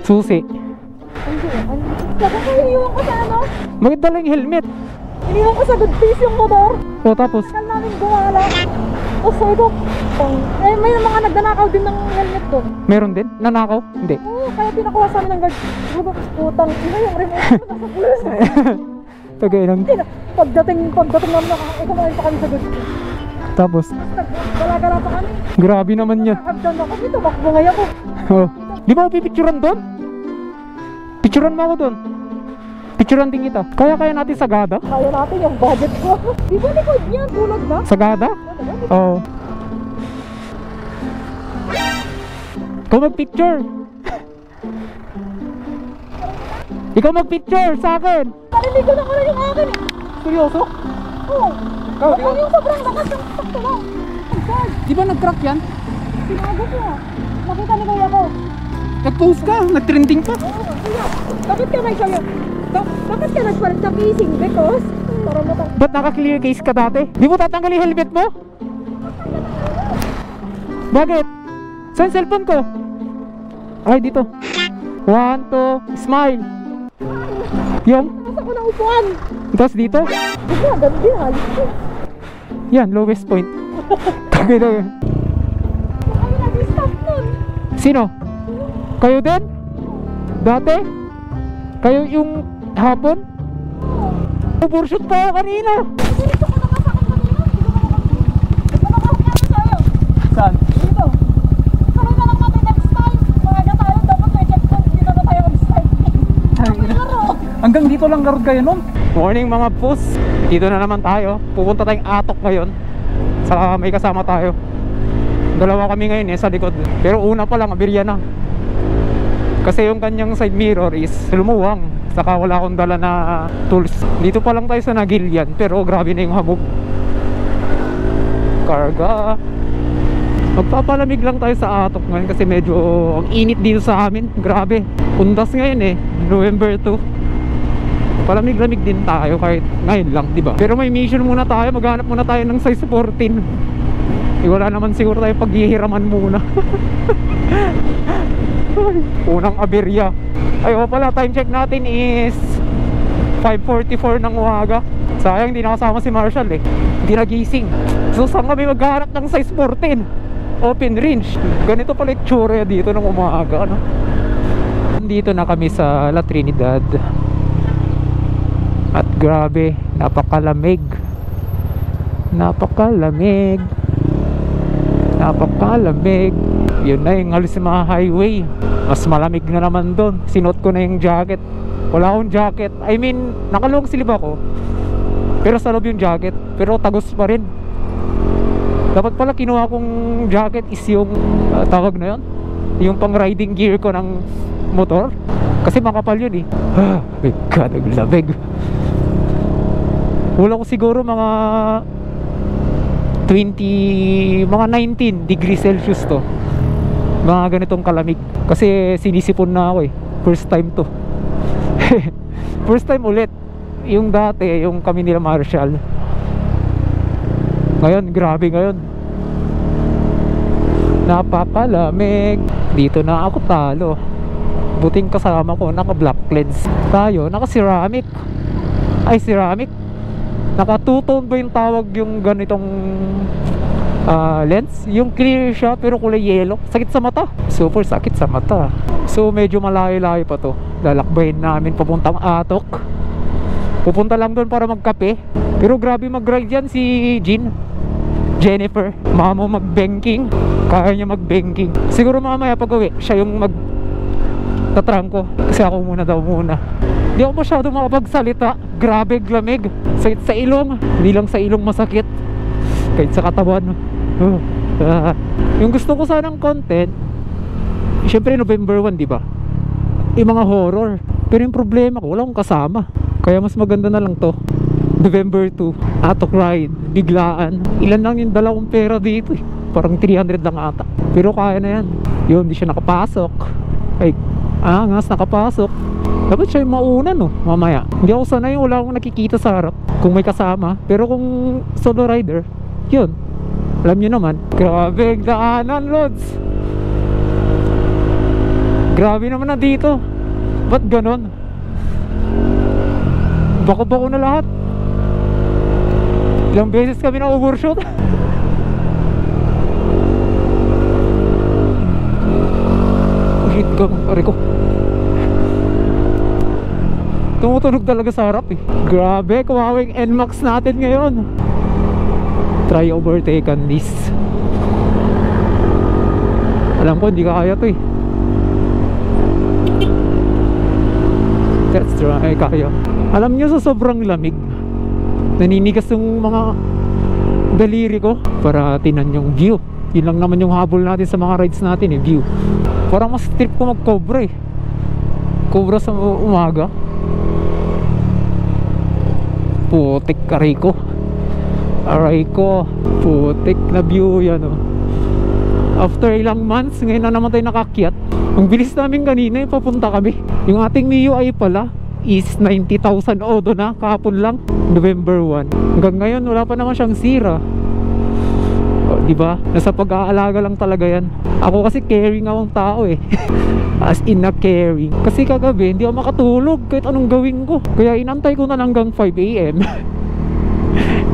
Susi. Iniwan ko sa ano? Bakit dala yung helmet? Iniwan ko sa good piece yung motor. O tapos? Kal namin gumala. Tapos sabi ko, may mga nagnanakaw din ng helmet doon. Meron din? Nanakaw? Hindi. Oo, kaya pinakuha sa amin ng guard. Utang, ina yung remote ko nasa pulis. Tagay lang. Pagdating namin kumain pa kami sa good piece. Tapos? Gala-gala pa kami. Grabe naman yan. Nakakagdan ako dito, makbungay ako. Oh. Di ba ako pipicturan doon? Picturan mo ako doon. Picturan din kita. Kaya natin Sagada? Kaya natin yung budget ko. Di ba likod niyan? Tulad na? Sagada? Oo. Ikaw mag-picture. Ikaw mag-picture sa akin. Naliligo na ko na yung akin eh. Seryoso? Oo. Ikaw, di ba? Yung sobrang lakas ng sakto lang. Oh God. Di ba nag-crack yan? Sinago ko ah. Nakita ni kuya ko. Nag-post ka, nag-trending pa. Oo, kuya. Bakit ka may sayo? Bakit ka nagpalit sa casing? Because para matang... Ba't naka-clear case ka dati? Di mo tatanggal yung helmet mo? Bakit? Saan cellphone ko? Ay, dito. 1, 2, smile. Yung? Nasa ko ng upuan. Tapos dito? Diba, ganun din halos ko. Yan, lowest point. Tagay na yun. Kami nag-stop nun. Sino? Kayo din? Dati? Kayo yung hapon? Overshoot pa ako kanina. Gusto ko na nga sa akin kanina. Ito na kasi sa'yo. Saan? Dito. Sabi na lang natin next time. Maaga tayo, dapat may checkpoint. Hindi na tayo mag-start. Hanggang dito lang garod kayo nun. Morning mga pus. Dito na naman tayo. Pupunta tayong Atok ngayon. Sa may kasama tayo. Dalawa kami ngayon sa likod. Pero una pa lang, abirya na. Kasi yung kanyang side mirror is lumuwang. Saka wala akong dala na tools. Dito pa lang tayo sa Nagilian. Pero grabe na yung habog. Karga. Magpapalamig lang tayo sa Atok ngayon. Kasi medyo ang init dito sa amin. Grabe. Undas ngayon November 2. Palamig-lamig din tayo kahit ngayon lang, di ba? Pero may mission muna tayo. Maghanap muna tayo ng size 14. Wala naman siguro tayo paghihiraman muna. Unang aberya. Ay, pala, time check natin is 5:44 ng umaga. Sayang hindi nakasama si Marshall hindi nagising. So saan kami maghanap ng size 14? Open range. Ganito pala yung tsura dito ng umaga, ano? Dito na kami sa La Trinidad. At grabe, napakalamig. Napakalamig. Napakalamig. Yun na yung halos mga highway. Mas malamig na naman doon. Sinuot ko na yung jacket. Wala akong jacket. I mean, nakalong silib ako. Pero sa loob yung jacket. Pero tagos pa rin. Dapat pala kinuha kong jacket is yung tawag na yun, yung pang riding gear ko ng motor. Kasi makapal yun Ah, my God, ang lamig. Wala ko siguro mga 19 degrees Celsius to. Mga ganitong kalamig. Kasi sinisipon na ako First time to. First time ulit. Yung dati, yung kami nila Marshall. Ngayon, grabe ngayon. Napapalamig. Dito na ako talo. Buting kasama ko, naka black lens. Tayo, naka ceramic. Ay, ceramic. Naka two-tone ba yung tawag yung ganitong lens? Yung clear siya pero kulay yellow. Sakit sa mata. Super sakit sa mata. So medyo malayo-layo pa to. Lalakbayin namin papuntang Atok. Pupunta lang doon para magkape. Pero grabe mag-ride yan si Jennifer. Mama mo mag-banking. Kaya niya mag-banking. Siguro mamaya pag uwi siya yung magtatrangko. Kasi ako muna. Hindi ako masyado makapagsalita. Grabe glamig. Sakit sa ilong. Hindi lang sa ilong masakit, kahit sa katawan. Yung gusto ko sanang content, syempre November 1, di ba? Yung mga horror. Pero yung problema ko, wala akong kasama. Kaya mas maganda na lang to. November 2, Atok ride, biglaan. Ilan lang yung dala kong pera dito Parang 300 lang ata. Pero kaya na yan. Yun, hindi siya nakapasok. Ay, angas, nakapasok. Dapat siya yung mauna mamaya. Hindi ako sanay, wala akong nakikita sa harap kung may kasama. Pero kung solo rider, yun, alam nyo naman. Grabe, daanan, Lods. Grabe naman na dito. Ba't ganon? Bako-bako na lahat. Ilang beses kami na overshoot. Shit ka, pare ko. Tumutunog talaga sa harap eh. Grabe, kumawing NMAX natin ngayon. Try overtake on this. Alam ko, hindi kaya to eh. Let's try, kaya. Alam nyo, sa sobrang lamig, naninigas yung mga daliri ko para tinan yung view. Yun lang naman yung habol natin sa mga rides natin eh, view. Parang mas trip ko mag-cobra eh. Cobra sa umaga. Putik, aray ko. Aray ko. Putik na view yan oh. After ilang months, ngayon na naman tayo nakakyat. Ang bilis namin kanina yung papunta kami. Yung ating MIUI pala is 90,000 odo na kahapon lang, November 1. Hanggang ngayon wala pa naman siyang sira. O, diba? Nasa pag-aalaga lang talaga yan. Ako kasi caring akong tao eh. As in na caring. Kasi kagabi hindi ako makatulog kahit anong gawin ko. Kaya inantay ko na lang hanggang 5 AM.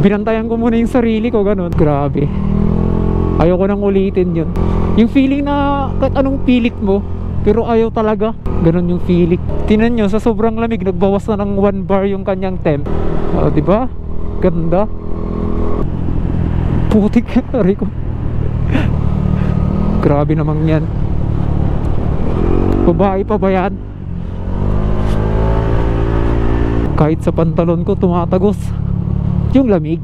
Binantayan ko muna yung sarili ko, ganun. Grabe. Ayoko nang ulitin yun. Yung feeling na kahit anong pilit mo pero ayaw talaga, ganun yung feeling. Tingnan nyo, sa sobrang lamig nagbawas na ng 1 bar yung kanyang temp. O, diba? Ganda. Putik, aray ko. Grabe naman yan. Babae pa ba yan? Kahit sa pantalon ko tumatagos yung lamig.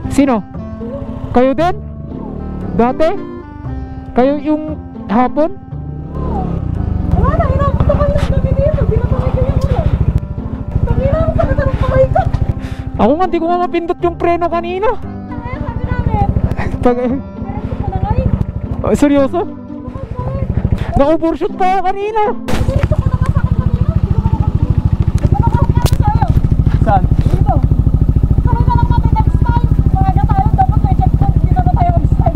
Sino? Kayo din? Dati? Kayo yung hapon? Wala na, inapuntakan lang kami dito. Binatangay ko yung ulan. Tangina, ang sakit ng kamay ko. Ako nga, di ko nga mapindot yung preno kanina. Kaya sabi namin, Tagay. meron ko na ngayon. Seryoso? Na-overshoot pa ako kanina. Dito ko nakasakit kanina. Dito ko nakasakit sa'yo. Saan? Dito. Sanay na lang kami next time. Maaga tayo, dapat may checkpoint. Dito na tayo mag-start.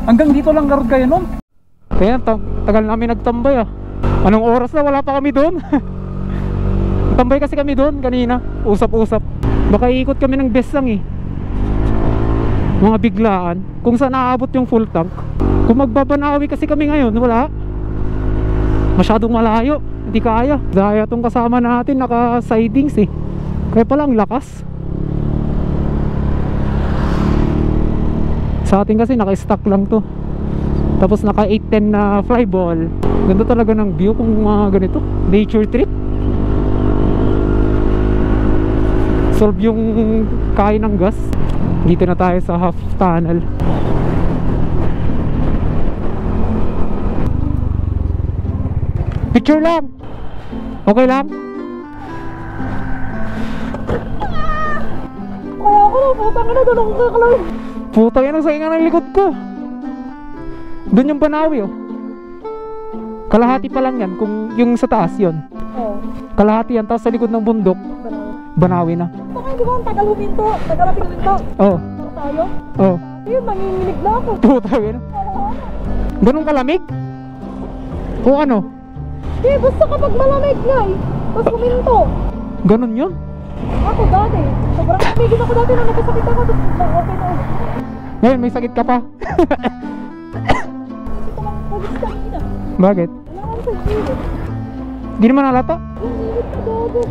Hanggang dito lang garod kayo nun. Kaya tagal namin nagtambay ah. Anong oras na wala pa kami doon? Tambay kasi kami doon kanina. Usap-usap. Baka iikot kami ng Besang eh. Mga biglaan. Kung saan naabot yung full tank. Kung magbabanawi kasi kami ngayon, wala. Masyadong malayo. Hindi kaya. Dahil itong kasama natin naka-sidings eh. Kaya pala ang lakas. Sa atin kasi naka-stock lang to. Tapos naka 810 na flyball. Ganda talaga ng view kung ganito. Nature trip. Solve yung kain ng gas. Dito na tayo sa half tunnel. Picture lang. Okay lang? Kaya ako na, putang ina, doon ako kakalawin. Putang yan ang saingan ng likod ko. Doon yung Banawi oh. Kalahati pa lang yan. Kung yung sa taas yun, Oo. kalahati yan. Tapos sa likod ng bundok, Banawi na. Baka hindi ba ang tagal huminto? Tagal natin huminto. Oh, Tayo? oh. Ayun, nanginginig na ako. Putang yan. Ganun kalamig? O ano? Eh, basta kapag malamig nga eh. Tapos huminto. Ganun yun? Ako dati. Sobrang kamigin ako dati nung nagkasakit ako. Tapos okay na. Ngayon may sakit ka pa. Ito lang pagis kanina. Bakit? Wala akong sa gilid. Di naman halata. Nanginginig na gago.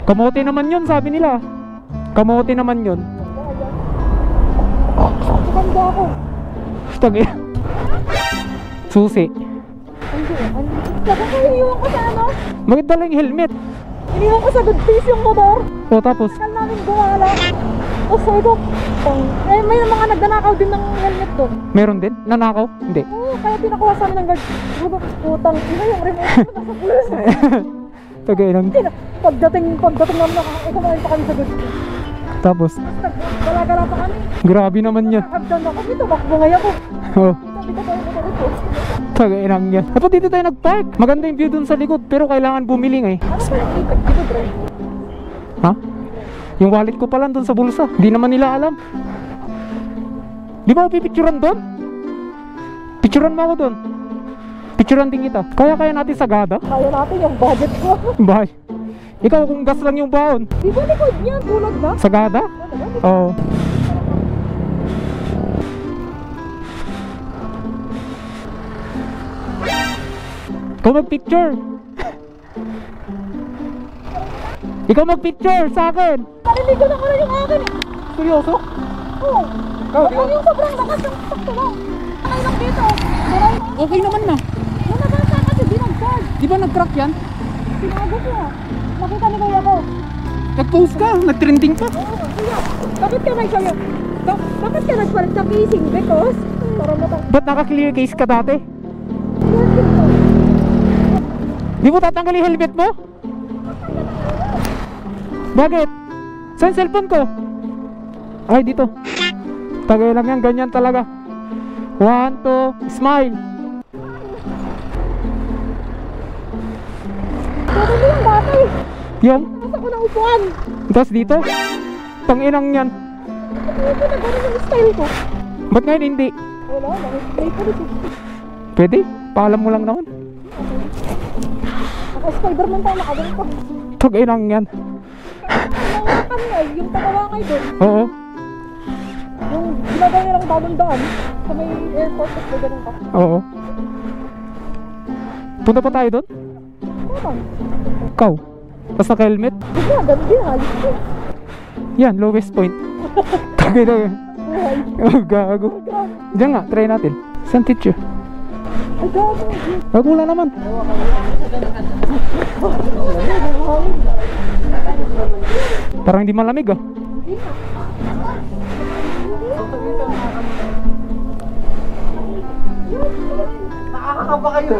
Kamote naman yun, sabi nila. Kamote naman yun. Maganda ako. Tagi. Susi. Hindi. Sabi ko, iniwan ko sa ano? Bakit dala yung helmet? Iniwan ko sa good face yung motor. O tapos, Tagal namin gumala. Tapos sabi ko, eh may mga nagdanakaw din ng helmet doon. meron din? Nanakaw? Hindi. Oo, kaya pinakuha sa amin ng guard. Sabi ko, putang ina yung remote ko nasa pulis. Tagay lang. Pagdating namin nakakikumain pa kami sa good. Tapos, Gala-gala pa kami. grabe naman yan. Nakakabdan ako dito, makbo ngayon ko. Oh, Sabi ko tayo motor ito. tagay lang yan. Dapat dito tayo nag-park. Maganda yung view dun sa likod, pero kailangan bumili nga eh. Ano ba yung ipag dito, Dre? Ha? Yung wallet ko pala doon sa bulsa. Di naman nila alam. Di ba ako pipicturan doon? Picturan mo ako doon. Picturan din kita. Kaya natin Sagada? Kaya natin yung budget ko. Bye. Ikaw kung gas lang yung baon. Di ba likod niyan? Tulad na? Sagada? Oo. Ikaw mag-picture. Ikaw mag-picture sa akin. Naliligo na ko na yung akin eh. Seryoso? Oo. Ikaw, di ba? Yung sobrang lakas yung sakto lang. Ay lang dito. Maray na. Okay naman na. Yung nabasa kasi di nag-charge. Di ba nag-crack yan? Tinago ko ah. Nakita ni kuya ko. Nag-post ka, nag-trending pa. Oo, kuya. Bakit ka may sayo? Bakit ka nagpalit sa casing? Because para matang... Ba't naka-clear case ka dati? Di mo tatanggal yung helmet mo? Bakit? Saan cellphone ko? Ay, dito. Tagay lang yan, ganyan talaga. 1, 2, smile. Dito mo yung dati. Yung, Nasa ko ng upuan. tapos dito. Tanginang yan. Ito na gano'n yung style ko. Ba't ngayon hindi? Wala, nakikita ko dito. Pwede? Paalam mo lang naman. Naka-Spiderman tayo nakagano pa. Tanginang yan. Nangakan nga eh, yung pagawangay doon. Oo. Yung ginagay nilang bagong daan sa may airport at may ganun pa. Oo. Punta pa tayo doon? Tama. Ikaw. Tapos naka-helmet? Bigla, ganun din halos ko. Yan, lowest point. Tagay na yun. Buhay. Oh, gago. Grabe. Diyan nga, try natin. Saan teacher? Ay, gago. Wala naman. Parang hindi malamig ah. Nakakakaba kayo.